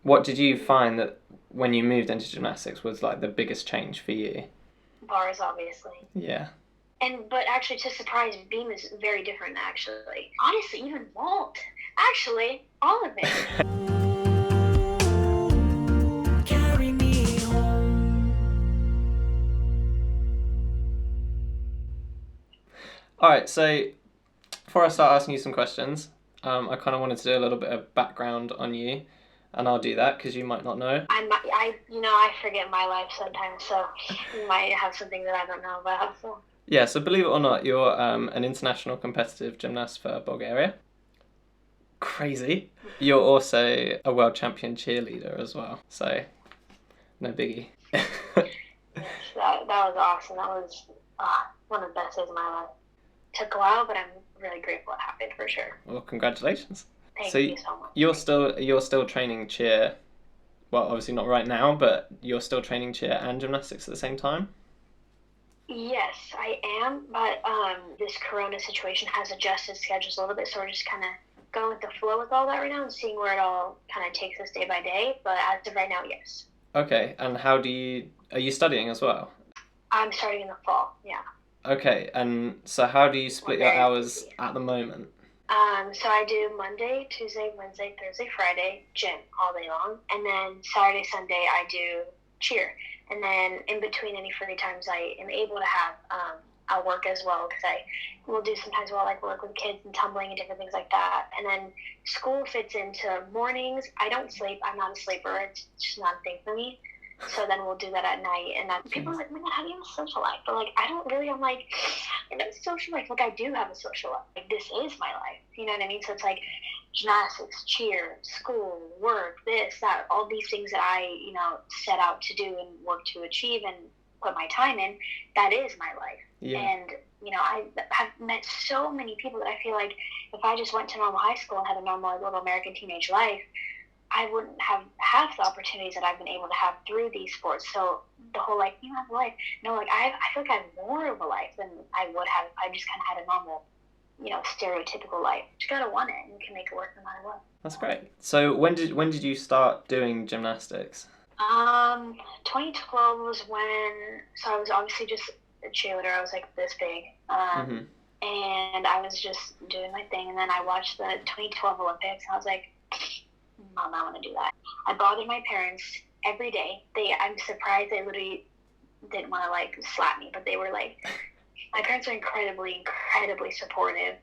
What did you find that when you moved into gymnastics was like the biggest change for you? Bars, obviously. Yeah. But actually, to surprise, beam is very different. Actually, honestly, even vault. Actually, all of it. Carry me home. All right, so before I start asking you some questions, I kind of wanted to do a little bit of background on you, and I'll do that because you might not know. I forget my life sometimes, so you might have something that I don't know about. So. Yeah, so believe it or not, you're an international competitive gymnast for Bulgaria. Crazy. You're also a world champion cheerleader as well, so no biggie. Yes, that was awesome. That was one of the best days of my life. Took a while, but I'm really grateful it happened for sure. Well, congratulations. Thank So you so much. you're still training cheer. Well, obviously not right now, but you're still training cheer and gymnastics at the same time. Yes, I am, but this Corona situation has adjusted schedules a little bit, so we're just kind of going with the flow with all that right now and seeing where it all kind of takes us day by day. But as of right now, yes. Okay, and are you studying as well? I'm starting in the fall. Yeah. Okay, and so how do you We're split your very hours busy. at the moment? So I do Monday, Tuesday, Wednesday, Thursday, Friday, gym all day long, and then Saturday, Sunday I do cheer, and then in between any free times I am able to have, I'll work as well because I will do sometimes while I like work with kids and tumbling and different things like that, and then school fits into mornings. I don't sleep. I'm not a sleeper. It's just not a thing for me. So then we'll do that at night, and that people are like, "Oh my God, how do you have a social life?" But like, I don't really. I'm like, I have a social life. Like I do have a social life. Like this is my life. You know what I mean? So it's like gymnastics, cheer, school, work, this, that, all these things that I, set out to do and work to achieve and put my time in. That is my life. Yeah. And I have met so many people that I feel like if I just went to normal high school and had a normal little American teenage life, I wouldn't have half the opportunities that I've been able to have through these sports. So the whole like you have a life, no, like I feel like I have more of a life than I would have if I just kind of had a normal, stereotypical life. You gotta want it, and you can make it work no matter what. That's great. So when did you start doing gymnastics? 2012 was when. So I was obviously just a cheerleader. I was like this big. Mhm. And I was just doing my thing. And then I watched the 2012 Olympics, and I was like, Mom, I want to do that. I bothered my parents every day. I'm surprised they literally didn't want to like slap me, but they were like, my parents are incredibly, incredibly supportive,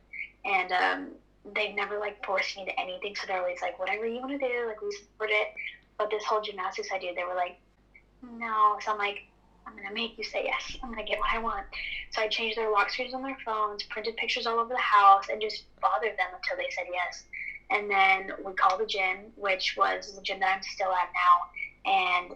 and they've never like forced me to anything. So they're always like, whatever you want to do, like we support it. But this whole gymnastics idea, they were like, no. So I'm like, I'm gonna make you say yes. I'm gonna get what I want. So I changed their lock screens on their phones, printed pictures all over the house, and just bothered them until they said yes. And then we called the gym, which was the gym that I'm still at now. And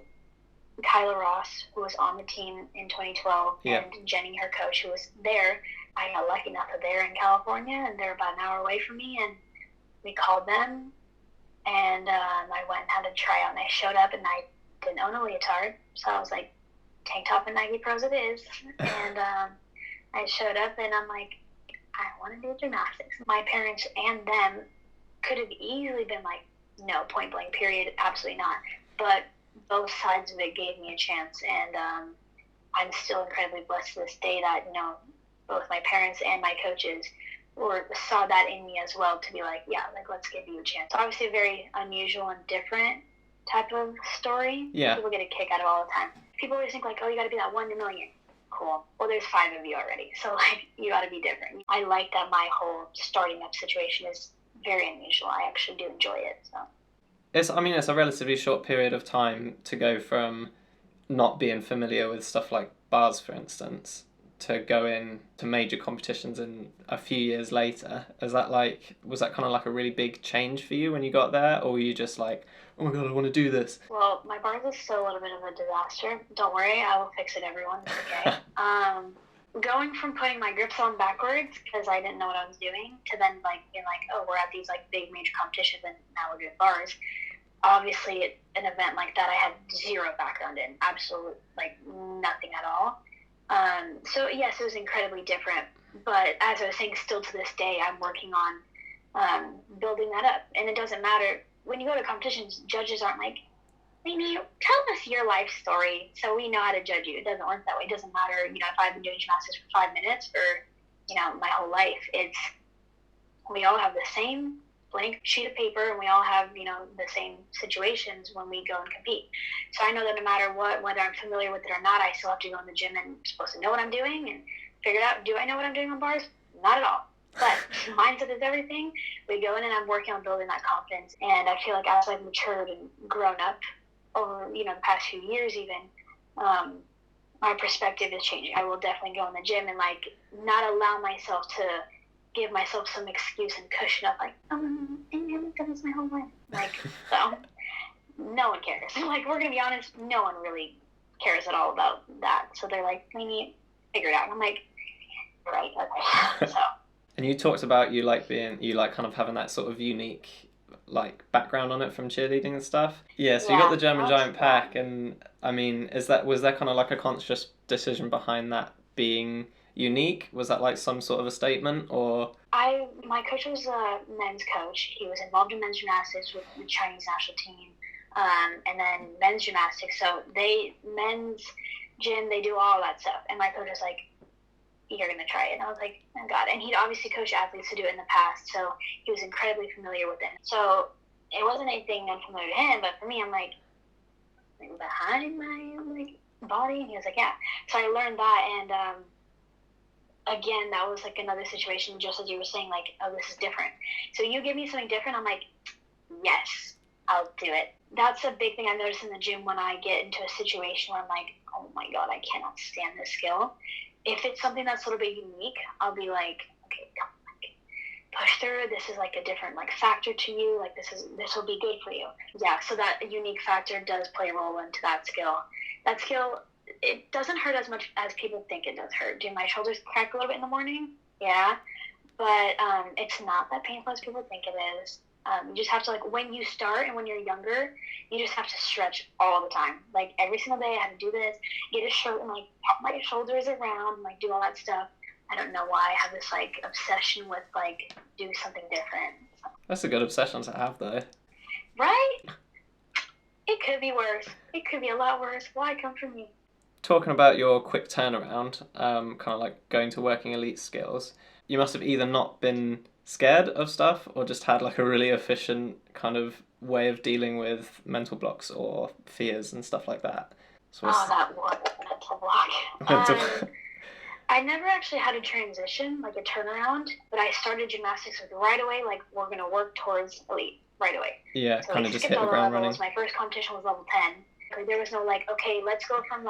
Kyla Ross, who was on the team in 2012, Yeah. and Jenny, her coach, who was there. I got lucky enough that they're in California, and they're about an hour away from me. And we called them, and I went and had a tryout. And I showed up, and I didn't own a leotard, so I was like, tank top and Nike Pros it is. And I showed up, and I'm like, I want to do gymnastics. My parents and them could have easily been like, no, point blank, period, absolutely not. But both sides of it gave me a chance, and I'm still incredibly blessed to this day that both my parents and my coaches saw that in me as well to be like, yeah, like let's give you a chance. So obviously a very unusual and different type of story. Yeah. People get a kick out of all the time. People always think like, oh, you got to be that 1 in a million. Cool. Well, there's 5 of you already, so like you got to be different. I like that my whole starting up situation is very unusual. I actually do enjoy it. So It's a relatively short period of time to go from not being familiar with stuff like bars, for instance, to go in to major competitions in a few years later. Was that kind of like a really big change for you when you got there, or were you just like, oh my God, I want to do this? Well, my bars is still a little bit of a disaster. Don't worry, I will fix it, everyone. It's okay. Going from putting my grips on backwards because I didn't know what I was doing to then like being like, oh, we're at these like big major competitions and now we're doing bars. Obviously, an event like that I had zero background in, absolute like nothing at all. So yes, it was incredibly different. But as I was saying, still to this day, I'm working on building that up. And it doesn't matter when you go to competitions, judges aren't like, Laney, tell us your life story so we know how to judge you. It doesn't work that way. It doesn't matter, if I've been doing gymnastics for 5 minutes or, my whole life. It's, we all have the same blank sheet of paper and we all have, the same situations when we go and compete. So I know that no matter what, whether I'm familiar with it or not, I still have to go in the gym and I'm supposed to know what I'm doing and figure out, do I know what I'm doing on bars? Not at all. But mindset is everything. We go in and I'm working on building that confidence. And I feel like as I've matured and grown up over, the past few years even, my perspective is changing. I will definitely go in the gym and, not allow myself to give myself some excuse and cushion up, I haven't done this my whole life. So, no one cares. We're going to be honest, no one really cares at all about that. So they're like, we need to figure it out. And I'm like, right, okay. So. And you talked about you kind of having that sort of unique background on it from cheerleading and stuff. Yeah, so you got the German Giant Pack, and was that kind of a conscious decision behind that being unique? Was that some sort of a statement, or? My coach was a men's coach. He was involved in men's gymnastics with the Chinese national team, and then men's gymnastics. So men's gym, they do all that stuff. And my coach was like, you're going to try it. And I was like, oh God. And he'd obviously coached athletes to do it in the past, so he was incredibly familiar with it. So it wasn't anything unfamiliar to him, but for me, I'm like behind my body? And he was like, yeah. So I learned that, and again, that was another situation, just as you were saying, oh, this is different. So you give me something different, I'm like, yes, I'll do it. That's a big thing I've noticed in the gym when I get into a situation where I'm like, oh my God, I cannot stand this skill. If it's something that's a little bit unique, I'll be like, okay, come on, push through. This is a different factor to you. This will be good for you. Yeah, so that unique factor does play a role into that skill. That skill, it doesn't hurt as much as people think it does hurt. Do my shoulders crack a little bit in the morning? Yeah, but it's not that painful as people think it is. You just have to, when you start and when you're younger, you just have to stretch all the time. Every single day I have to do this, get a shirt and pop my shoulders around and do all that stuff. I don't know why I have this obsession with do something different. That's a good obsession to have, though. Right? It could be worse. It could be a lot worse. Why come from me? Talking about your quick turnaround, kind of going to working elite skills, you must have either not been scared of stuff or just had a really efficient kind of way of dealing with mental blocks or fears and stuff like that. So that was a mental block. I never actually had a transition, a turnaround, but I started gymnastics right away, we're going to work towards elite right away. Yeah, so kind of just hit the ground running. My first competition was level 10. There was no okay, let's go from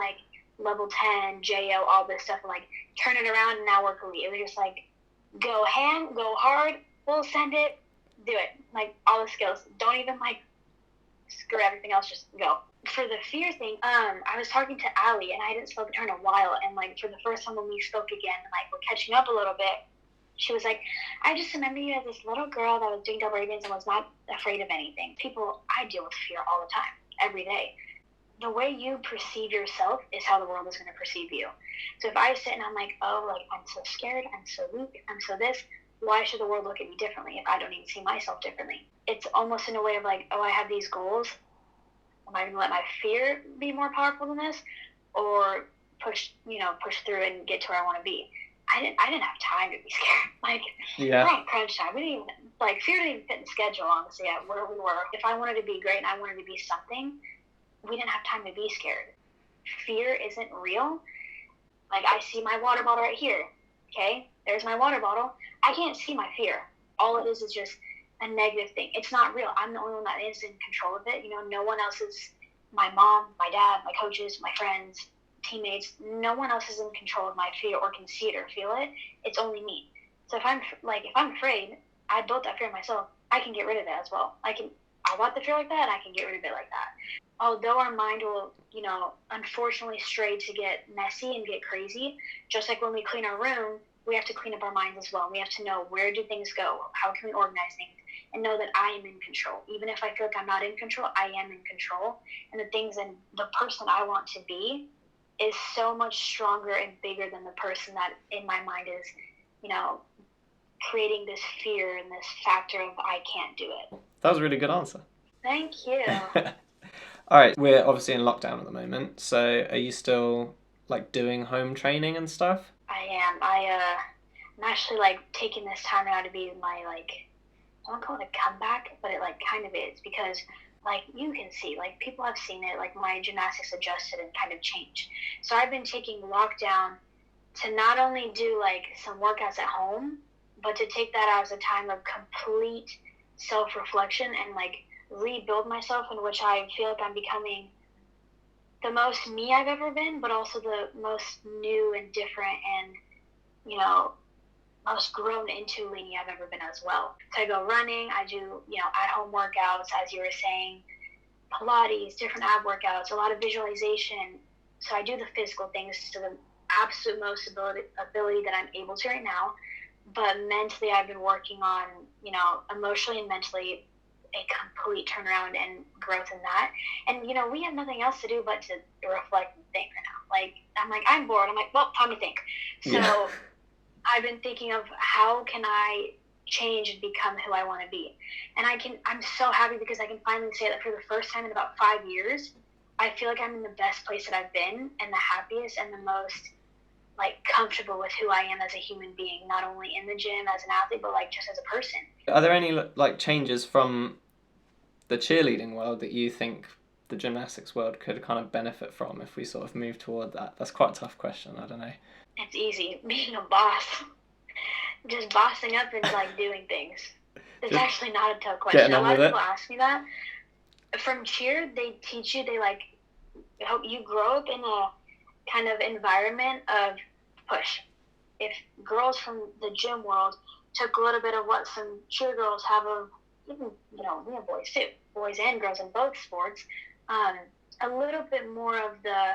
level 10, JO, all this stuff, and turn it around and now work elite. It was just go ham, go hard, full send it, do it. All the skills. Don't even screw everything else, just go. For the fear thing, I was talking to Allie, and I hadn't spoken to her in a while, and for the first time when we spoke again, we're catching up a little bit, she was like, I just remember you as this little girl that was doing double ribbons and was not afraid of anything. I deal with fear all the time, every day. The way you perceive yourself is how the world is going to perceive you. So if I sit and I'm I'm so scared, I'm so weak, I'm so this, why should the world look at me differently if I don't even see myself differently? It's almost in a way of I have these goals. Am I going to let my fear be more powerful than this, or push through and get to where I want to be? I didn't have time to be scared. We're on crunch time. We didn't even fear didn't even fit in the schedule, honestly, at where we were. If I wanted to be great and I wanted to be something, we didn't have time to be scared. Fear isn't real. I see my water bottle right here. Okay, there's my water bottle. I can't see my fear. All it is just a negative thing. It's not real. I'm the only one that is in control of it. No one else is. My mom, my dad, my coaches, my friends, teammates. No one else is in control of my fear or can see it or feel it. It's only me. So if I'm afraid, I built that fear myself. I can get rid of it as well. I want the fear like that. I can get rid of it like that. Although our mind will, unfortunately stray to get messy and get crazy, just like when we clean our room, we have to clean up our minds as well. We have to know, where do things go? How can we organize things? And know that I am in control. Even if I feel like I'm not in control, I am in control. And the things and the person I want to be is so much stronger and bigger than the person that in my mind is, creating this fear and this factor of I can't do it. That was a really good answer. Thank you. All right, we're obviously in lockdown at the moment, so are you still like doing home training and stuff? I am. I'm actually like taking this time now to be my like, I don't call it a comeback, but it like kind of is because like you can see, like people have seen it, like my gymnastics adjusted and kind of changed. So I've been taking lockdown to not only do like some workouts at home, but to take that as a time of complete self reflection and like rebuild myself, in which I feel like I'm becoming the most me I've ever been, but also the most new and different and, you know, most grown into Laney I've ever been as well. So I go running, I do, at home workouts, as you were saying, Pilates, different ab workouts, a lot of visualization. So I do the physical things to the absolute most ability that I'm able to right now. But mentally, I've been working on, emotionally and mentally, a complete turnaround and growth in that. And, we have nothing else to do but to reflect and think right now. Like, I'm bored. I'm like, well, time to think. So Yeah. I've been thinking of how can I change and become who I want to be. And I'm so happy because I can finally say that for the first time in about 5 years, I feel like I'm in the best place that I've been and the happiest and the most like comfortable with who I am as a human being, not only in the gym as an athlete, but like just as a person. Are there any like changes from the cheerleading world that you think the gymnastics world could kind of benefit from if we sort of move toward that? That's quite a tough question. I don't know. It's easy being a boss, just bossing up and like doing things. It's Just actually not a tough question. getting A on lot with of it. people ask me that. From cheer, they teach you, they like help you grow up in a kind of environment of push. If girls from the gym world took a little bit of what some cheer girls have of, even, we have boys too, boys and girls in both sports, a little bit more of the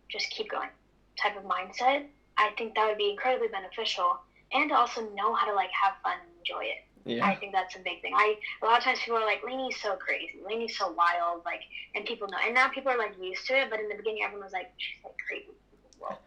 just keep going type of mindset, I think that would be incredibly beneficial, and also know how to like have fun and enjoy it. Yeah. I think that's a big thing. A lot of times people are like, Laney's so crazy, Laney's so wild, like, and people know, and now people are like used to it. But in the beginning, everyone was like, she's like crazy. Whoa.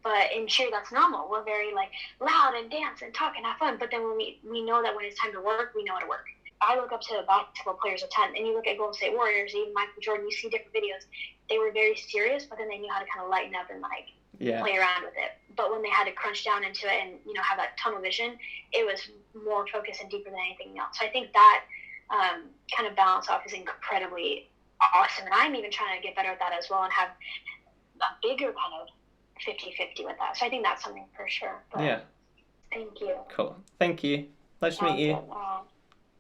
But in cheer, that's normal. We're very like loud and dance and talk and have fun. But then when we know that when it's time to work, we know how to work. I look up to basketball players a ton, and you look at Golden State Warriors, even Michael Jordan. You see different videos. They were very serious, but then they knew how to kind of lighten up and like play around with it. But when they had to crunch down into it and have that tunnel vision, it was more focused and deeper than anything else. So I think that kind of balance off is incredibly awesome, and I'm even trying to get better at that as well and have a bigger kind of 50-50 with that. So I think that's something for sure. But Yeah. thank you. Cool. Thank you. Nice to meet you.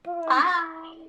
Bye.